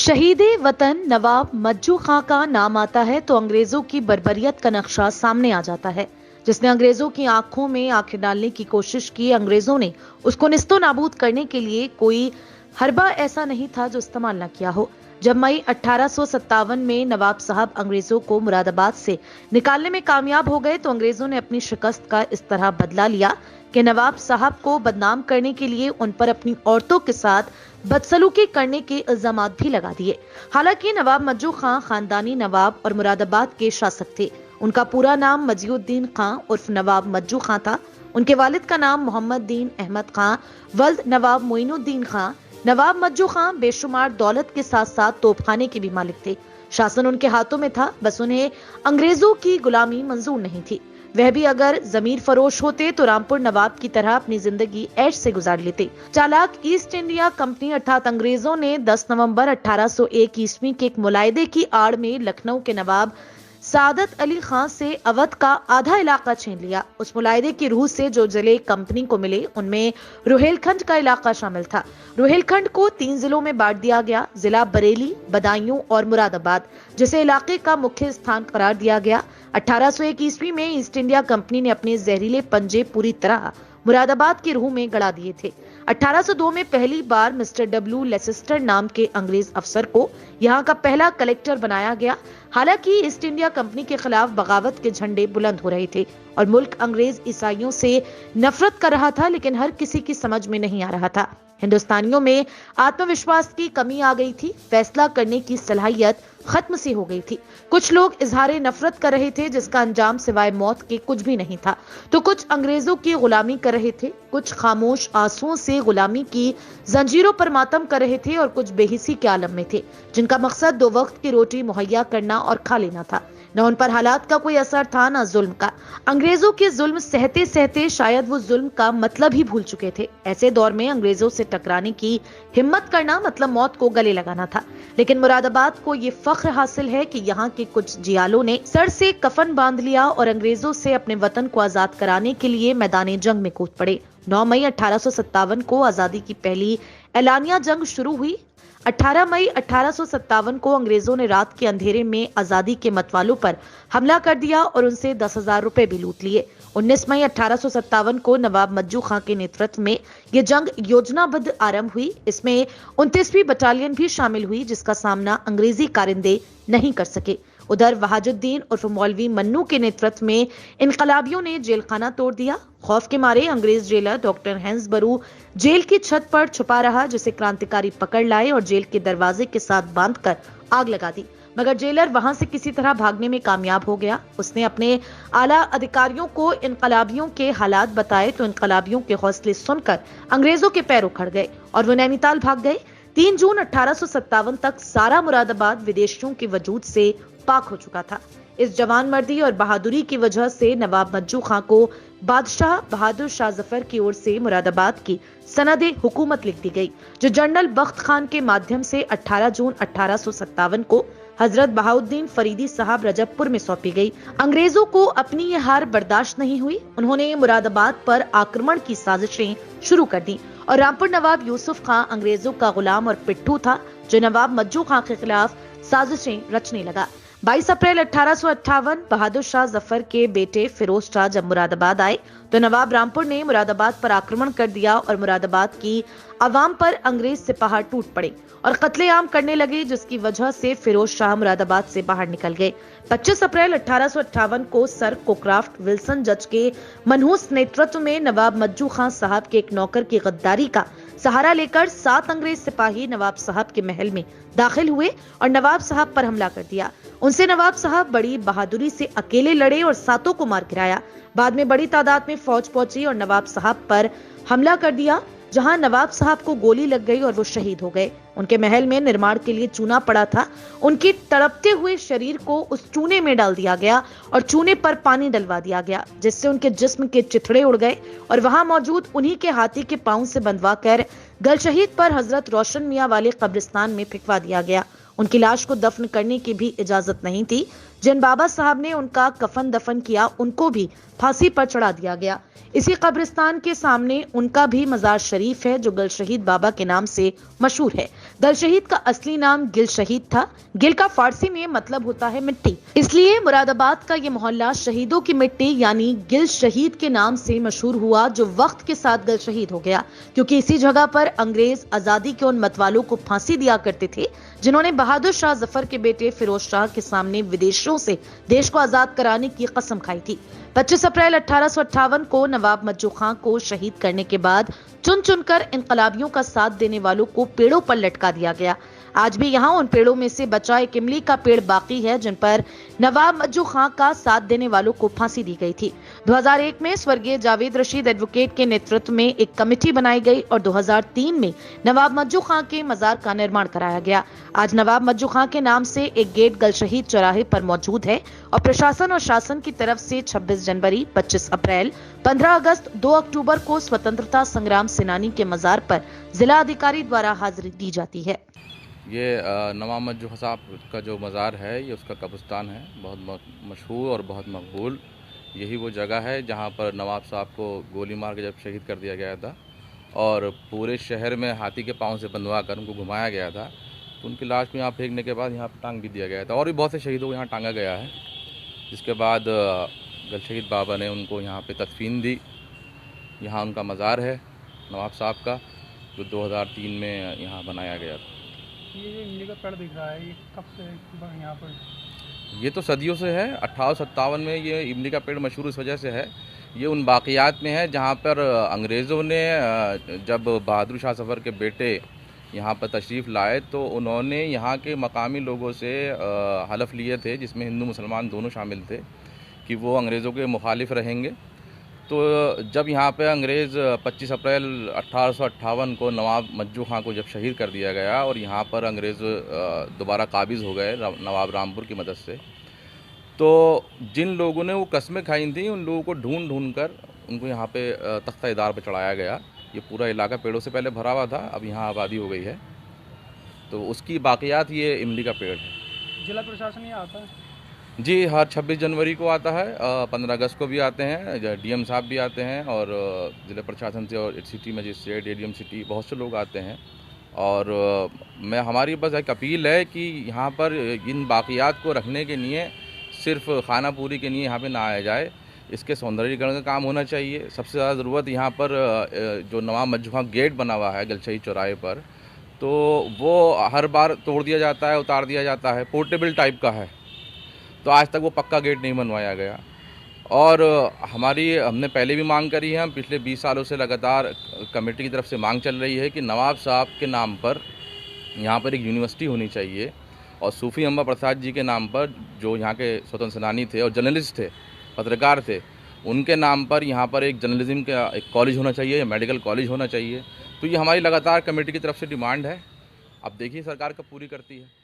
शहीद वतन नवाब मज्जू खां का नाम आता है तो अंग्रेजों की बर्बरियत का नक्शा सामने आ जाता है, जिसने अंग्रेजों की आंखों में आंखें डालने की कोशिश की। अंग्रेजों ने उसको निस्तो नाबूद करने के लिए कोई हरबा ऐसा नहीं था जो इस्तेमाल न किया हो। जब मई 1857 में नवाब साहब अंग्रेजों को मुरादाबाद से निकालने में कामयाब हो गए तो अंग्रेजों ने अपनी शिकस्त का इस तरह बदला लिया कि नवाब साहब को बदनाम करने के लिए उन पर अपनी औरतों के साथ बदसलूकी करने के इल्जामात भी लगा दिए। हालांकि नवाब मज्जू खां खानदानी नवाब और मुरादाबाद के शासक थे। उनका पूरा नाम मजीउद्दीन खां उर्फ नवाब मज्जू खां था। उनके वालिद का नाम मोहम्मद दीन अहमद खां वल्द नवाब मोइनुद्दीन खां। नवाब मज्जू खां बेशुमार दौलत के साथ साथ तोपखाने के भी मालिक थे। शासन उनके हाथों में था, बस उन्हें अंग्रेजों की गुलामी मंजूर नहीं थी। वह भी अगर जमीर फरोश होते तो रामपुर नवाब की तरह अपनी जिंदगी ऐश से गुजार लेते। चालाक ईस्ट इंडिया कंपनी अर्थात अंग्रेजों ने 10 नवंबर 1801 ईस्वी के एक मुलायदे की आड़ में लखनऊ के नवाब सादत अली खां से अवध का आधा इलाका छीन लिया। उस मुलायदे की रूह से जो जिले कंपनी को मिले उनमें रुहेलखंड का इलाका शामिल था। रुहेलखंड को 3 जिलों में बांट दिया गया, जिला बरेली, बदायूं और मुरादाबाद, जिसे इलाके का मुख्य स्थान करार दिया गया। 1801 ईस्वी में ईस्ट इंडिया कंपनी ने अपने जहरीले पंजे पूरी तरह मुरादाबाद की रूह में गड़ा दिए थे। 1802 में पहली बार मिस्टर डब्ल्यू लेसेस्टर नाम के अंग्रेज अफसर को यहाँ का पहला कलेक्टर बनाया गया। हालांकि ईस्ट इंडिया कंपनी के खिलाफ बगावत के झंडे बुलंद हो रहे थे और मुल्क अंग्रेज ईसाइयों से नफरत कर रहा था, लेकिन हर किसी की समझ में नहीं आ रहा था। हिंदुस्तानियों में आत्मविश्वास की कमी आ गई थी, फैसला करने की सलाहियत खत्म सी हो गई थी। कुछ लोग इजहारे नफरत कर रहे थे जिसका अंजाम सिवाय मौत के कुछ भी नहीं था, तो कुछ अंग्रेजों की गुलामी कर रहे थे, कुछ खामोश आंसुओं से गुलामी की जंजीरों पर मातम कर रहे थे और कुछ बेहिसी के आलम में थे जिनका मकसद 2 वक्त की रोटी मुहैया करना और खा लेना था। न उन पर हालात का कोई असर था, न जुल्म का। अंग्रेजों के जुल्म सहते सहते शायद वो जुल्म का मतलब ही भूल चुके थे। ऐसे दौर में अंग्रेजों से टकराने की हिम्मत करना मतलब मौत को गले लगाना था। लेकिन मुरादाबाद को ये फख्र हासिल है कि यहाँ के कुछ जियालों ने सर से कफन बांध लिया और अंग्रेजों से अपने वतन को आजाद कराने के लिए मैदान जंग में कूद पड़े। 9 मई 1857 को आजादी की पहली एलानिया जंग शुरू हुई। 18 मई 1857 को अंग्रेजों ने रात के अंधेरे में आजादी के मतवालों पर हमला कर दिया और उनसे 10,000 रुपए भी लूट लिए। 19 मई 1857 को नवाब मज्जू खां के नेतृत्व में यह जंग योजनाबद्ध आरंभ हुई। इसमें 29वीं बटालियन भी शामिल हुई, जिसका सामना अंग्रेजी कारिंदे नहीं कर सके। उधर वहाजुद्दीन उर्फ मौलवी मन्नू के नेतृत्व में इनकलाबियों ने जेल खाना तोड़ दिया। खौफ के मारे अंग्रेज जेलर डॉक्टर हैंसबरू जेल की छत पर छुपा रहा, जिसे क्रांतिकारी पकड़ लाए और जेल के दरवाजे के साथ बांधकर आग लगा दी, मगर जेलर वहां से किसी तरह भागने में कामयाब हो गया। उसने अपने आला अधिकारियों को इनकलाबियों के हालात बताए तो इनकलाबियों के हौसले सुनकर अंग्रेजों के पैर उखड़ गए और वो नैनीताल भाग गए। 3 जून 1857 तक सारा मुरादाबाद विदेशियों के वजूद से पाक हो चुका था। इस जवान मर्दी और बहादुरी की वजह से नवाब मज्जू खां को बादशाह बहादुर शाह जफर की ओर से मुरादाबाद की सनदे हुकूमत लिख दी गई, जो जनरल बख्त खान के माध्यम से 18 जून 1857 को हजरत बहाउद्दीन फरीदी साहब रजबपुर में सौंपी गई। अंग्रेजों को अपनी यह हार बर्दाश्त नहीं हुई। उन्होंने मुरादाबाद पर आक्रमण की साजिशें शुरू कर दी और रामपुर नवाब यूसुफ खां अंग्रेजों का गुलाम और पिट्ठू था, जो नवाब मज्जू खां के खिलाफ साजिशें रचने लगा। 22 अप्रैल 1858 बहादुर शाह जफर के बेटे फिरोज शाह जब मुरादाबाद आए तो नवाब रामपुर ने मुरादाबाद पर आक्रमण कर दिया और मुरादाबाद की आवाम पर अंग्रेज सिपाही टूट पड़े और कत्लेआम करने लगे, जिसकी वजह से फिरोज शाह मुरादाबाद से बाहर निकल गए। 25 अप्रैल 1858 को सर कोक्राफ्ट विल्सन जज के मनहूस नेतृत्व में नवाब मज्जू खां साहब के एक नौकर की गद्दारी का सहारा लेकर 7 अंग्रेज सिपाही नवाब साहब के महल में दाखिल हुए और नवाब साहब पर हमला कर दिया। उनसे नवाब साहब बड़ी बहादुरी से अकेले लड़े और 7 को मार गिराया। बाद में बड़ी तादाद में फौज पहुंची और नवाब साहब पर हमला कर दिया, जहां नवाब साहब को गोली लग गई और वो शहीद हो गए। उनके महल में निर्माण के लिए चूना पड़ा था। उनके तड़पते हुए शरीर को उस चूने में डाल दिया गया और चूने पर पानी डलवा दिया गया, जिससे उनके जिस्म के चिथड़े उड़ गए और वहां मौजूद उन्हीं के हाथी के पांव से बंधवा कर गल शहीद पर हजरत रोशन मियां वाले कब्रिस्तान में फेंकवा दिया गया। उनकी लाश को दफन करने की भी इजाजत नहीं थी। जिन बाबा साहब ने उनका कफन दफन किया उनको भी फांसी पर चढ़ा दिया गया। इसी कब्रिस्तान के सामने उनका भी मजार शरीफ है जो गल शहीद बाबा के नाम से मशहूर है। गल शहीद का असली नाम गिल शहीद था। गिल का फारसी में मतलब होता है मिट्टी, इसलिए मुरादाबाद का ये मोहल्ला शहीदों की मिट्टी यानी गिल शहीद के नाम से मशहूर हुआ, जो वक्त के साथ गल शहीद हो गया, क्योंकि इसी जगह पर अंग्रेज आजादी के उन मतवालों को फांसी दिया करते थे जिन्होंने बहादुर शाह जफर के बेटे फिरोज शाह के सामने विदेशियों से देश को आजाद कराने की कसम खाई थी। 25 अप्रैल 1858 को नवाब मज्जू खां को शहीद करने के बाद चुन चुनकर इंकलाबियों का साथ देने वालों को पेड़ों पर लटका दिया गया। आज भी यहाँ उन पेड़ों में से बचा एक इमली का पेड़ बाकी है जिन पर नवाब मज्जू खां का साथ देने वालों को फांसी दी गई थी। 2001 में स्वर्गीय जावेद रशीद एडवोकेट के नेतृत्व में एक कमेटी बनाई गई और 2003 में नवाब मज्जू खां के मजार का निर्माण कराया गया। आज नवाब मज्जू खां के नाम से एक गेट गल शहीद चौराहे पर मौजूद है और प्रशासन और शासन की तरफ से 26 जनवरी, 25 अप्रैल, 15 अगस्त, 2 अक्टूबर को स्वतंत्रता संग्राम सेनानी के मजार पर जिला अधिकारी द्वारा हाजिरी दी जाती है। ये नवाब मज्जू खां साहब का जो मज़ार है ये उसका कब्रिस्तान है, बहुत मशहूर और बहुत मकबूल। यही वो जगह है जहाँ पर नवाब साहब को गोली मार के जब शहीद कर दिया गया था और पूरे शहर में हाथी के पाँव से बंधवा कर उनको घुमाया गया था, तो उनकी लाश को यहाँ फेंकने के बाद यहाँ पर टांग भी दिया गया था और भी बहुत से शहीदों को यहाँ टांगा गया है। जिसके बाद गल शहीद बाबा ने उनको यहाँ पे तदफीन दी। यहाँ उनका मज़ार है नवाब साहब का, जो 2003 में यहाँ बनाया गया था। ये जो इमली का पेड़ दिख रहा है ये कब से यहाँ पर? ये तो सदियों से है। 1857 में ये इमली का पेड़ मशहूर इस वजह से है, ये उन बाक़ियात में है जहाँ पर अंग्रेज़ों ने जब बहादुर शाह जफ़र के बेटे यहाँ पर तशरीफ़ लाए तो उन्होंने यहाँ के मकामी लोगों से हलफ लिए थे, जिसमें हिंदू मुसलमान दोनों शामिल थे, कि वो अंग्रेज़ों के मुखालिफ रहेंगे। तो जब यहाँ पे अंग्रेज़ 25 अप्रैल 1858 को नवाब मज्जू खां को जब शहीद कर दिया गया और यहाँ पर अंग्रेज़ दोबारा काबिज़ हो गए नवाब रामपुर की मदद से, तो जिन लोगों ने वो कस्में खाई थी उन लोगों को ढूंढ कर उनको यहाँ पे तख्ता इदार पर चढ़ाया गया। ये पूरा इलाका पेड़ों से पहले भरा हुआ था, अब यहाँ आबादी हो गई है, तो उसकी बाक़ियात ये इमली का पेड़ है। जिला प्रशासन यहाँ आता है जी, हर 26 जनवरी को आता है, 15 अगस्त को भी आते हैं, डीएम साहब भी आते हैं और ज़िला प्रशासन से और सिटी मजिस्ट्रेट, एडीएम सिटी, बहुत से लोग आते हैं। और मैं हमारी बस एक अपील है कि यहाँ पर इन बाक़ियात को रखने के लिए सिर्फ खाना पूरी के लिए यहाँ पे ना आया जाए, इसके सौंदर्यीकरण का काम होना चाहिए। सबसे ज़्यादा ज़रूरत यहाँ पर जो नवाब मज्जू खां गेट बना हुआ है गल शहीद चौराहे पर, तो वो हर बार तोड़ दिया जाता है, उतार दिया जाता है, पोर्टेबल टाइप का है, तो आज तक वो पक्का गेट नहीं बनवाया गया। और हमने पहले भी मांग करी है, हम पिछले 20 सालों से लगातार कमेटी की तरफ से मांग चल रही है कि नवाब साहब के नाम पर यहाँ पर एक यूनिवर्सिटी होनी चाहिए और सूफ़ी अम्बा प्रसाद जी के नाम पर, जो यहाँ के स्वतंत्र सेनानी थे और जर्नलिस्ट थे, पत्रकार थे, उनके नाम पर यहाँ पर एक जर्नलिज्म का एक कॉलेज होना चाहिए या मेडिकल कॉलेज होना चाहिए। तो ये हमारी लगातार कमेटी की तरफ से डिमांड है। अब देखिए सरकार कब पूरी करती है।